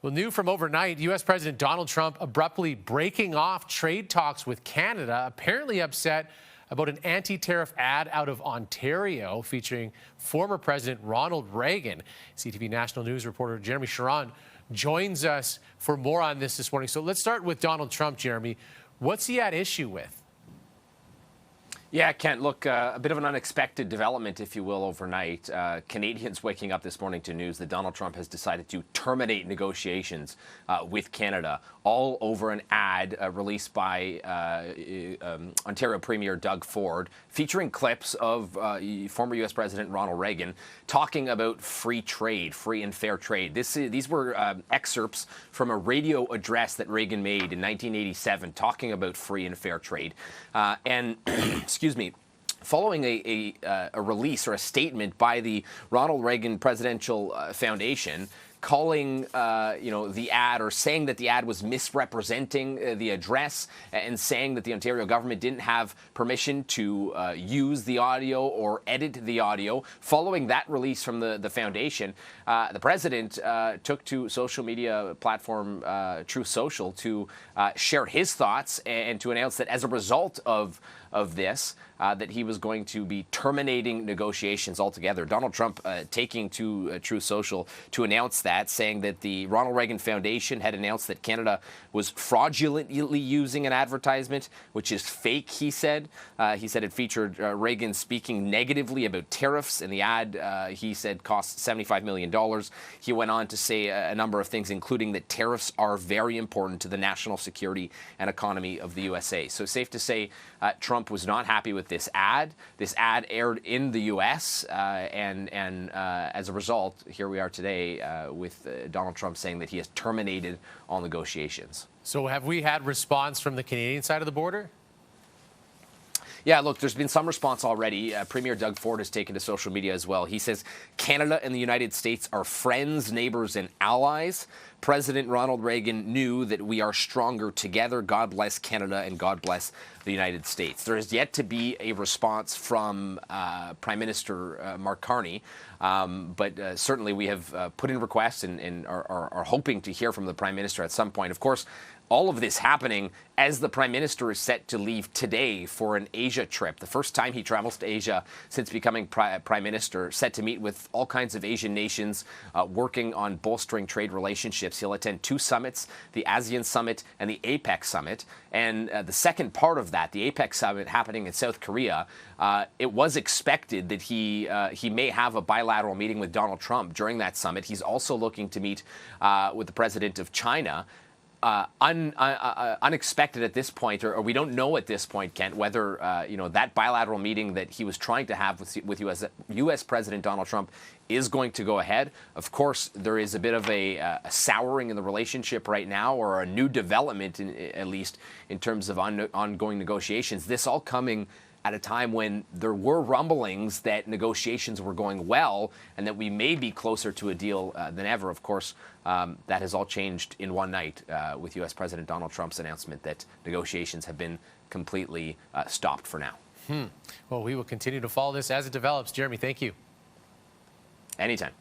Well, new from overnight, U.S. President Donald Trump abruptly breaking off trade talks with Canada, apparently upset about an anti-tariff ad out of Ontario featuring former President Ronald Reagan. CTV National News reporter Jeremie Charron joins us for more on this morning. So let's start with Donald Trump, Jeremie. What's he at issue with? Yeah, Kent, look, a bit of an unexpected development, if you will, overnight. Canadians waking up this morning to news that Donald Trump has decided to terminate negotiations with Canada, all over an ad released by Ontario Premier Doug Ford, featuring clips of former U.S. President Ronald Reagan talking about free trade, free and fair trade. These were excerpts from a radio address that Reagan made in 1987 talking about free and fair trade. Excuse me, following a release or a statement by the Ronald Reagan Presidential Foundation calling, the ad, or saying that the ad was misrepresenting the address, and saying that the Ontario government didn't have permission to use the audio or edit the audio. Following that release from the foundation, the president took to social media platform Truth Social to share his thoughts and to announce that as a result of this, that he was going to be terminating negotiations altogether. Donald Trump taking to Truth Social to announce that, saying that the Ronald Reagan Foundation had announced that Canada was fraudulently using an advertisement, which is fake, he said. He said it featured Reagan speaking negatively about tariffs, and the ad, he said, cost $75 million. He went on to say a number of things, including that tariffs are very important to the national security and economy of the USA. So safe to say Trump was not happy with this ad. This ad aired in the U.S., and as a result, here we are today with Donald Trump saying that he has terminated all negotiations. So have we had response from the Canadian side of the border? Yeah, look, there's been some response already. Premier Doug Ford has taken to social media as well. He says Canada and the United States are friends, neighbors, and allies. President Ronald Reagan knew that we are stronger together. God bless Canada and God bless the United States. There is yet to be a response from Prime Minister Mark Carney, but certainly we have put in requests and are hoping to hear from the Prime Minister at some point. Of course, all of this happening as the Prime Minister is set to leave today for an Asia trip. The first time he travels to Asia since becoming Prime Minister, set to meet with all kinds of Asian nations, working on bolstering trade relationships. He'll attend two summits, the ASEAN Summit and the APEC Summit. And the second part of that, the APEC Summit happening in South Korea, it was expected that he may have a bilateral meeting with Donald Trump during that summit. He's also looking to meet with the president of China. Unexpected at this point, or we don't know at this point, Kent, whether that bilateral meeting that he was trying to have with U.S. President Donald Trump is going to go ahead. Of course, there is a bit of a souring in the relationship right now, or a new development, at least in terms of ongoing negotiations. This all coming at a time when there were rumblings that negotiations were going well and that we may be closer to a deal than ever. Of course, that has all changed in one night with U.S. President Donald Trump's announcement that negotiations have been completely stopped for now. Well, we will continue to follow this as it develops. Jeremie, thank you. Anytime.